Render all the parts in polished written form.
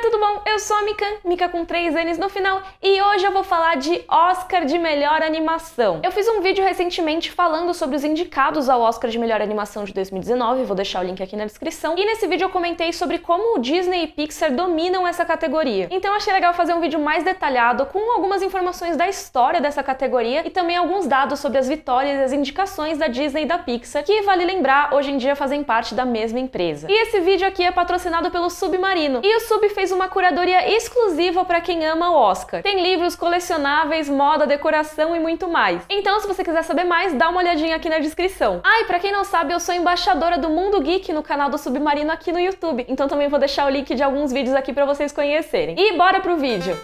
tudo bom? Eu sou a Mika com 3 N's no final, e hoje eu vou falar de Oscar de Melhor Animação. Eu fiz um vídeo recentemente falando sobre os indicados ao Oscar de Melhor Animação de 2019, vou deixar o link aqui na descrição, e nesse vídeo eu comentei sobre como o Disney e Pixar dominam essa categoria. Então eu achei legal fazer um vídeo mais detalhado, com algumas informações da história dessa categoria e também alguns dados sobre as vitórias e as indicações da Disney e da Pixar, que vale lembrar, hoje em dia fazem parte da mesma empresa. E esse vídeo aqui é patrocinado pelo Submarino, e o Sub fez uma curadoria exclusiva para quem ama o Oscar. Tem livros, colecionáveis, moda, decoração e muito mais. Então, se você quiser saber mais, dá uma olhadinha aqui na descrição. Ah, e pra quem não sabe, eu sou embaixadora do Mundo Geek no canal do Submarino aqui no YouTube. Então também vou deixar o link de alguns vídeos aqui pra vocês conhecerem. E bora pro vídeo!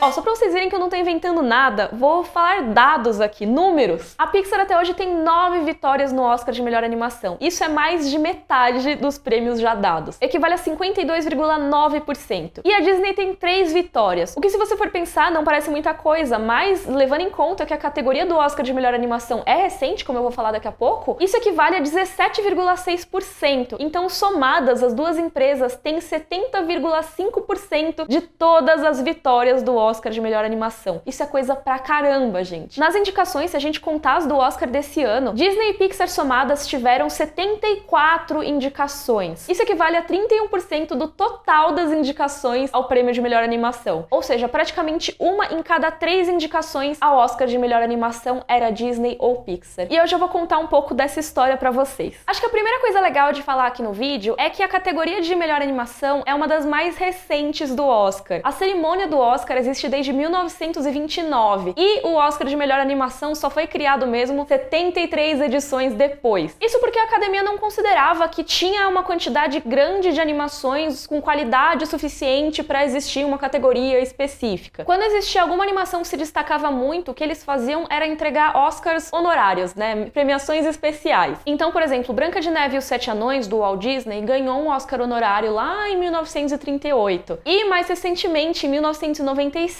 Ó, só pra vocês verem que eu não tô inventando nada, vou falar dados aqui, números. A Pixar até hoje tem 9 vitórias no Oscar de Melhor Animação. Isso é mais de metade dos prêmios já dados. Equivale a 52,9%. E a Disney tem 3 vitórias. O que, se você for pensar, não parece muita coisa, mas levando em conta que a categoria do Oscar de Melhor Animação é recente, como eu vou falar daqui a pouco, isso equivale a 17,6%. Então, somadas, as duas empresas têm 70,5% de todas as vitórias do Oscar de Melhor Animação. Isso é coisa pra caramba, gente. Nas indicações, se a gente contar as do Oscar desse ano, Disney e Pixar somadas tiveram 74 indicações. Isso equivale a 31% do total das indicações ao prêmio de Melhor Animação. Ou seja, praticamente uma em cada 3 indicações ao Oscar de Melhor Animação era Disney ou Pixar. E hoje eu vou contar um pouco dessa história pra vocês. Acho que a primeira coisa legal de falar aqui no vídeo é que a categoria de Melhor Animação é uma das mais recentes do Oscar. A cerimônia do Oscar existe desde 1929 e o Oscar de Melhor Animação só foi criado mesmo 73 edições depois. Isso porque a Academia não considerava que tinha uma quantidade grande de animações com qualidade suficiente para existir uma categoria específica. Quando existia alguma animação que se destacava muito, o que eles faziam era entregar Oscars honorários, né? Premiações especiais. Então, por exemplo, Branca de Neve e os Sete Anões, do Walt Disney, ganhou um Oscar honorário lá em 1938. E mais recentemente, em 1996,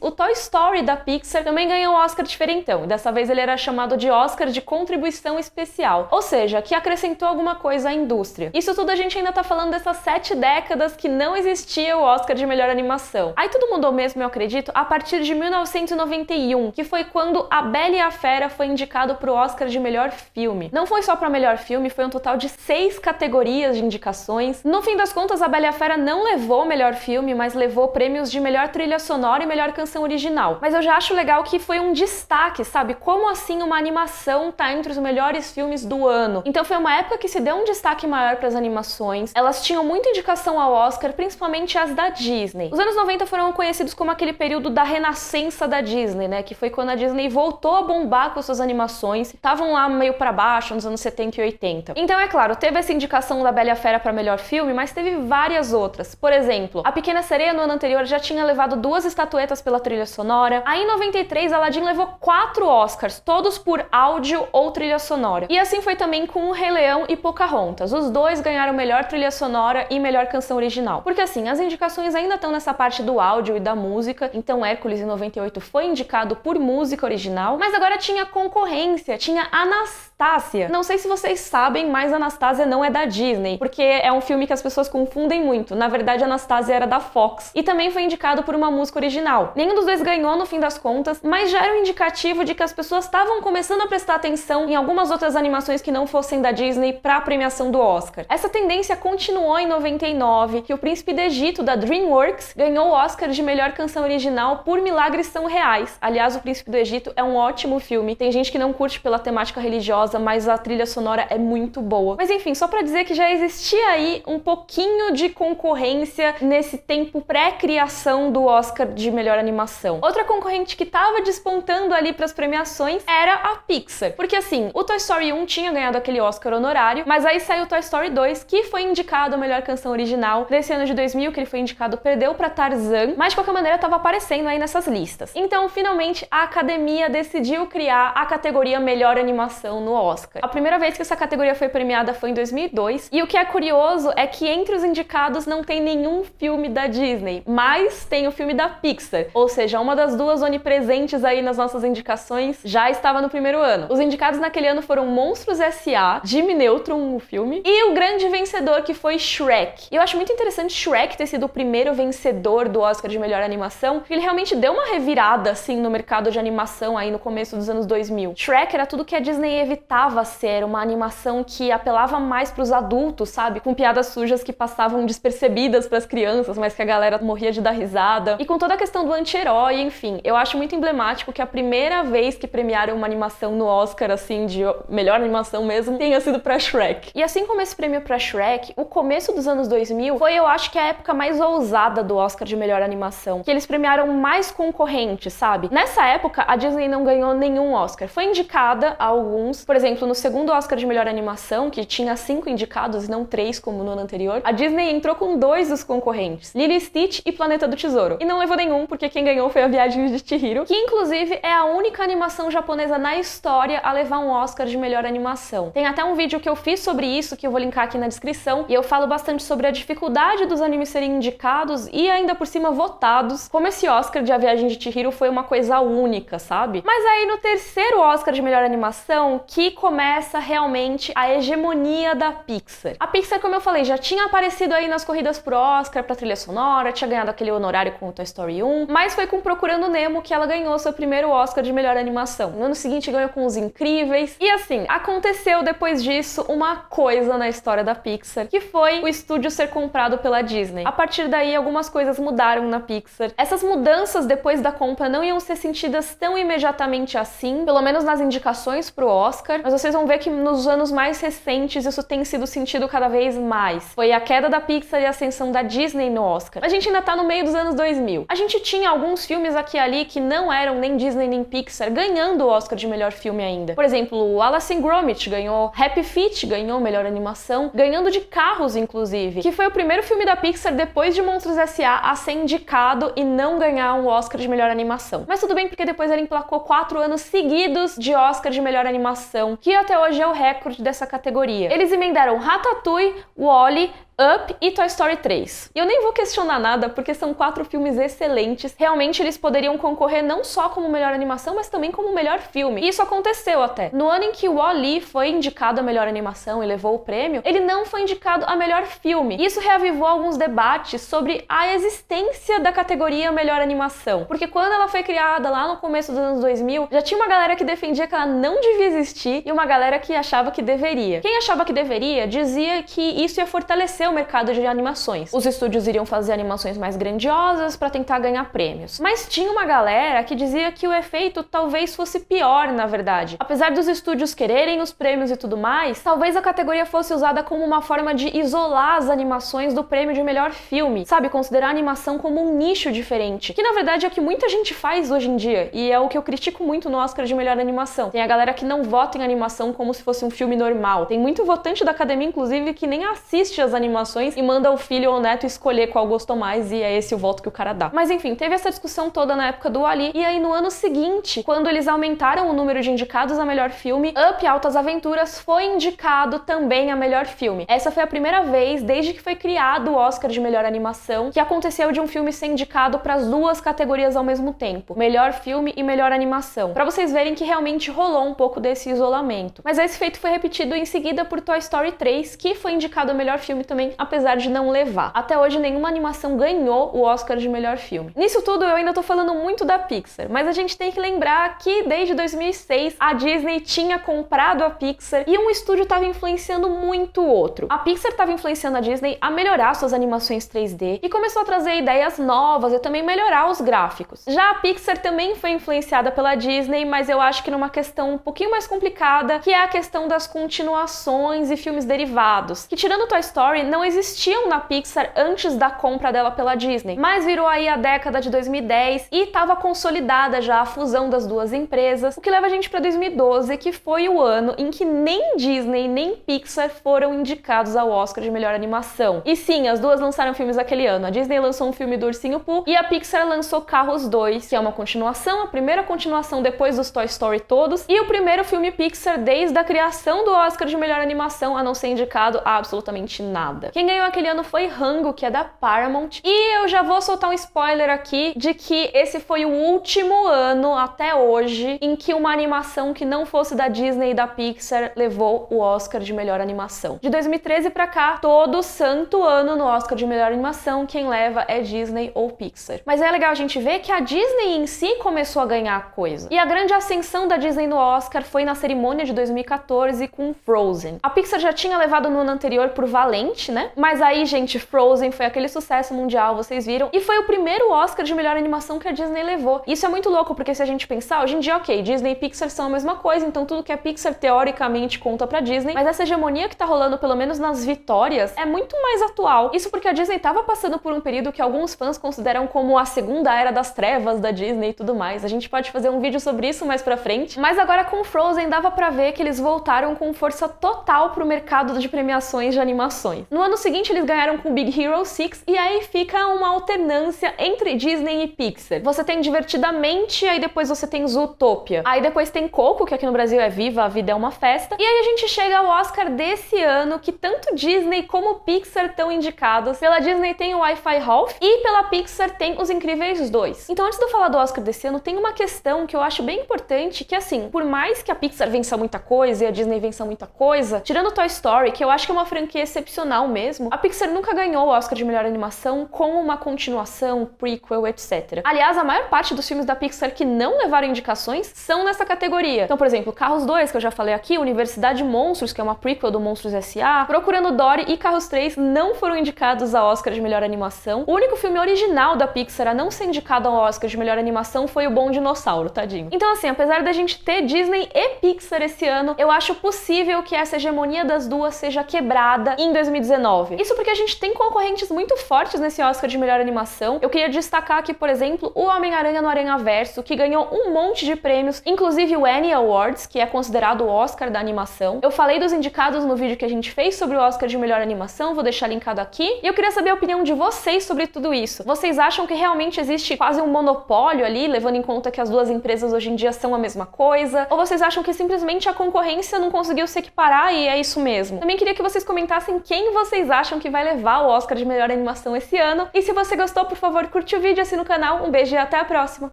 o Toy Story da Pixar também ganhou um Oscar diferentão, e dessa vez ele era chamado de Oscar de Contribuição Especial, ou seja, que acrescentou alguma coisa à indústria. Isso tudo a gente ainda tá falando dessas 7 décadas que não existia o Oscar de Melhor Animação. Aí tudo mudou mesmo, eu acredito, a partir de 1991, que foi quando A Bela e a Fera foi indicado pro Oscar de Melhor Filme. Não foi só pra Melhor Filme, foi um total de 6 categorias de indicações. No fim das contas, A Bela e a Fera não levou o Melhor Filme, mas levou prêmios de Melhor Trilha Sonora e Melhor Canção Original. Mas eu já acho legal que foi um destaque, sabe? Como assim uma animação tá entre os melhores filmes do ano? Então foi uma época que se deu um destaque maior para as animações. Elas tinham muita indicação ao Oscar, principalmente as da Disney. Os anos 90 foram conhecidos como aquele período da renascença da Disney, né? Que foi quando a Disney voltou a bombar com suas animações. Estavam lá meio para baixo, nos anos 70 e 80. Então, é claro, teve essa indicação da Bela e a Fera para melhor filme, mas teve várias outras. Por exemplo, A Pequena Sereia no ano anterior já tinha levado 2 estatuetas pela trilha sonora. Aí em 93, Aladdin levou 4 Oscars, todos por áudio ou trilha sonora. E assim foi também com O Rei Leão e Pocahontas. Os dois ganharam melhor trilha sonora e melhor canção original. Porque assim, as indicações ainda estão nessa parte do áudio e da música. Então Hércules em 98 foi indicado por música original, mas agora tinha concorrência, tinha Anastácia. Não sei se vocês sabem, mas Anastácia não é da Disney, porque é um filme que as pessoas confundem muito. Na verdade, Anastácia era da Fox e também foi indicado por uma música original. Nenhum dos dois ganhou no fim das contas, mas já era um indicativo de que as pessoas estavam começando a prestar atenção em algumas outras animações que não fossem da Disney para a premiação do Oscar. Essa tendência continuou em 99, que O Príncipe do Egito, da DreamWorks, ganhou o Oscar de melhor canção original por Milagres São Reais. Aliás, O Príncipe do Egito é um ótimo filme. Tem gente que não curte pela temática religiosa, mas a trilha sonora é muito boa. Mas enfim, só para dizer que já existia aí um pouquinho de concorrência nesse tempo pré-criação do Oscar de melhor animação. Outra concorrente que tava despontando ali pras premiações era a Pixar. Porque assim, o Toy Story 1 tinha ganhado aquele Oscar honorário, mas aí saiu o Toy Story 2, que foi indicado a melhor canção original. Desse ano de 2000, que ele foi indicado, perdeu pra Tarzan, mas de qualquer maneira tava aparecendo aí nessas listas. Então, finalmente, a Academia decidiu criar a categoria Melhor Animação no Oscar. A primeira vez que essa categoria foi premiada foi em 2002, e o que é curioso é que entre os indicados não tem nenhum filme da Disney, mas tem o filme da Pixar, ou seja, uma das duas onipresentes aí nas nossas indicações já estava no primeiro ano. Os indicados naquele ano foram Monstros S.A., Jimmy Neutron, o filme, e o grande vencedor que foi Shrek. E eu acho muito interessante Shrek ter sido o primeiro vencedor do Oscar de melhor animação, porque ele realmente deu uma revirada assim no mercado de animação aí no começo dos anos 2000. Shrek era tudo que a Disney evitava ser, uma animação que apelava mais pros adultos, sabe? Com piadas sujas que passavam despercebidas pras crianças, mas que a galera morria de dar risada. E com toda a questão do anti-herói, enfim. Eu acho muito emblemático que a primeira vez que premiaram uma animação no Oscar, assim, de melhor animação mesmo, tenha sido pra Shrek. E assim como esse prêmio pra Shrek, o começo dos anos 2000 foi, eu acho que a época mais ousada do Oscar de melhor animação. Que eles premiaram mais concorrentes, sabe? Nessa época, a Disney não ganhou nenhum Oscar. Foi indicada a alguns. Por exemplo, no segundo Oscar de melhor animação, que tinha 5 indicados e não 3 como no ano anterior, a Disney entrou com 2 dos concorrentes, Lilo e Stitch e Planeta do Tesouro. E não levou nenhum, porque quem ganhou foi A Viagem de Chihiro, que inclusive é a única animação japonesa na história a levar um Oscar de melhor animação. Tem até um vídeo que eu fiz sobre isso, que eu vou linkar aqui na descrição, e eu falo bastante sobre a dificuldade dos animes serem indicados e ainda por cima votados, como esse Oscar de A Viagem de Chihiro foi uma coisa única, sabe? Mas aí no terceiro Oscar de melhor animação que começa realmente a hegemonia da Pixar. A Pixar, como eu falei, já tinha aparecido aí nas corridas pro Oscar, pra trilha sonora, tinha ganhado aquele honorário com o Toy Story 1, mas foi com Procurando Nemo que ela ganhou seu primeiro Oscar de melhor animação. No ano seguinte ganhou com Os Incríveis. E assim, aconteceu depois disso uma coisa na história da Pixar, que foi o estúdio ser comprado pela Disney. A partir daí, algumas coisas mudaram na Pixar. Essas mudanças depois da compra não iam ser sentidas tão imediatamente assim, pelo menos nas indicações pro Oscar, mas vocês vão ver que nos anos mais recentes isso tem sido sentido cada vez mais. Foi a queda da Pixar e a ascensão da Disney no Oscar. A gente ainda tá no meio dos anos 2000. A gente tinha alguns filmes aqui e ali que não eram nem Disney nem Pixar ganhando o Oscar de melhor filme ainda. Por exemplo, o Wallace and Gromit ganhou, Happy Feet ganhou melhor animação, ganhando de carros inclusive, que foi o primeiro filme da Pixar depois de Monstros S.A. a ser indicado e não ganhar um Oscar de melhor animação. Mas tudo bem, porque depois ele emplacou 4 anos seguidos de Oscar de melhor animação, que até hoje é o recorde dessa categoria. Eles emendaram Ratatouille, Wall-E, Up e Toy Story 3. E eu nem vou questionar nada, porque são 4 filmes excelentes. Realmente eles poderiam concorrer não só como melhor animação, mas também como melhor filme. E isso aconteceu até. No ano em que o Wall-E foi indicado a melhor animação e levou o prêmio, ele não foi indicado a melhor filme. Isso reavivou alguns debates sobre a existência da categoria melhor animação. Porque quando ela foi criada lá no começo dos anos 2000, já tinha uma galera que defendia que ela não devia existir e uma galera que achava que deveria. Quem achava que deveria dizia que isso ia fortalecer o mercado de animações. Os estúdios iriam fazer animações mais grandiosas para tentar ganhar prêmios. Mas tinha uma galera que dizia que o efeito talvez fosse pior, na verdade. Apesar dos estúdios quererem os prêmios e tudo mais, talvez a categoria fosse usada como uma forma de isolar as animações do prêmio de melhor filme, sabe? Considerar a animação como um nicho diferente, que na verdade é o que muita gente faz hoje em dia, e é o que eu critico muito no Oscar de melhor animação. Tem a galera que não vota em animação como se fosse um filme normal. Tem muito votante da academia, inclusive, que nem assiste as animações e manda o filho ou o neto escolher qual gostou mais, e é esse o voto que o cara dá. Mas enfim, teve essa discussão toda na época do Wall-E, e aí no ano seguinte, quando eles aumentaram o número de indicados a melhor filme, Up Altas Aventuras foi indicado também a melhor filme. Essa foi a primeira vez desde que foi criado o Oscar de melhor animação que aconteceu de um filme ser indicado para as duas categorias ao mesmo tempo, melhor filme e melhor animação, para vocês verem que realmente rolou um pouco desse isolamento. Mas esse feito foi repetido em seguida por Toy Story 3, que foi indicado a melhor filme também, apesar de não levar. Até hoje nenhuma animação ganhou o Oscar de melhor filme. Nisso tudo eu ainda tô falando muito da Pixar, mas a gente tem que lembrar que desde 2006 a Disney tinha comprado a Pixar e um estúdio estava influenciando muito o outro. A Pixar estava influenciando a Disney a melhorar suas animações 3D e começou a trazer ideias novas e também melhorar os gráficos. Já a Pixar também foi influenciada pela Disney, mas eu acho que numa questão um pouquinho mais complicada, que é a questão das continuações e filmes derivados, que tirando Toy Story não existiam na Pixar antes da compra dela pela Disney, mas virou aí a década de 2010 e estava consolidada já a fusão das duas empresas, o que leva a gente para 2012, que foi o ano em que nem Disney nem Pixar foram indicados ao Oscar de melhor animação. E sim, as duas lançaram filmes aquele ano. A Disney lançou um filme do Ursinho Pooh e a Pixar lançou Carros 2, que é uma continuação, a primeira continuação depois dos Toy Story todos, e o primeiro filme Pixar desde a criação do Oscar de melhor animação a não ser indicado a absolutamente nada. animada. Quem ganhou aquele ano foi Rango, que é da Paramount, e eu já vou soltar um spoiler aqui de que esse foi o último ano, até hoje, em que uma animação que não fosse da Disney e da Pixar levou o Oscar de melhor animação. De 2013 pra cá, todo santo ano no Oscar de melhor animação, quem leva é Disney ou Pixar. Mas é legal a gente ver que a Disney em si começou a ganhar coisa. E a grande ascensão da Disney no Oscar foi na cerimônia de 2014 com Frozen. A Pixar já tinha levado no ano anterior por Valente, né? Mas aí, gente, Frozen foi aquele sucesso mundial, vocês viram, e foi o primeiro Oscar de melhor animação que a Disney levou. Isso é muito louco, porque se a gente pensar, hoje em dia, ok, Disney e Pixar são a mesma coisa, então tudo que é Pixar, teoricamente, conta pra Disney, mas essa hegemonia que tá rolando, pelo menos nas vitórias, é muito mais atual. Isso porque a Disney tava passando por um período que alguns fãs consideram como a segunda era das trevas da Disney e tudo mais. A gente pode fazer um vídeo sobre isso mais pra frente, mas agora com Frozen dava pra ver que eles voltaram com força total pro mercado de premiações de animações. No ano seguinte, eles ganharam com Big Hero 6, e aí fica uma alternância entre Disney e Pixar. Você tem Divertidamente, aí depois você tem Zootopia. Aí depois tem Coco, que aqui no Brasil é Viva, a Vida é uma Festa. E aí a gente chega ao Oscar desse ano, que tanto Disney como Pixar estão indicados. Pela Disney tem o Wi-Fi Half e pela Pixar tem Os Incríveis 2. Então antes de eu falar do Oscar desse ano, tem uma questão que eu acho bem importante, que assim, por mais que a Pixar vença muita coisa e a Disney vença muita coisa, tirando Toy Story, que eu acho que é uma franquia excepcional mesmo, a Pixar nunca ganhou o Oscar de melhor animação com uma continuação, prequel, etc. Aliás, a maior parte dos filmes da Pixar que não levaram indicações são nessa categoria. Então, por exemplo, Carros 2, que eu já falei aqui, Universidade Monstros, que é uma prequel do Monstros S.A., Procurando Dory e Carros 3 não foram indicados a Oscar de melhor animação. O único filme original da Pixar a não ser indicado ao Oscar de melhor animação foi O Bom Dinossauro, tadinho. Então, assim, apesar da gente ter Disney e Pixar esse ano, eu acho possível que essa hegemonia das duas seja quebrada em 2019. Isso porque a gente tem concorrentes muito fortes nesse Oscar de melhor animação. Eu queria destacar aqui, por exemplo, o Homem-Aranha no Aranhaverso, que ganhou um monte de prêmios, inclusive o Annie Awards, que é considerado o Oscar da animação. Eu falei dos indicados no vídeo que a gente fez sobre o Oscar de melhor animação, vou deixar linkado aqui. E eu queria saber a opinião de vocês sobre tudo isso. Vocês acham que realmente existe quase um monopólio ali, levando em conta que as duas empresas hoje em dia são a mesma coisa? Ou vocês acham que simplesmente a concorrência não conseguiu se equiparar e é isso mesmo? Também queria que vocês comentassem quem vocês acham que vai levar o Oscar de melhor animação esse ano. E se você gostou, por favor, curte o vídeo, assina o canal. Um beijo e até a próxima!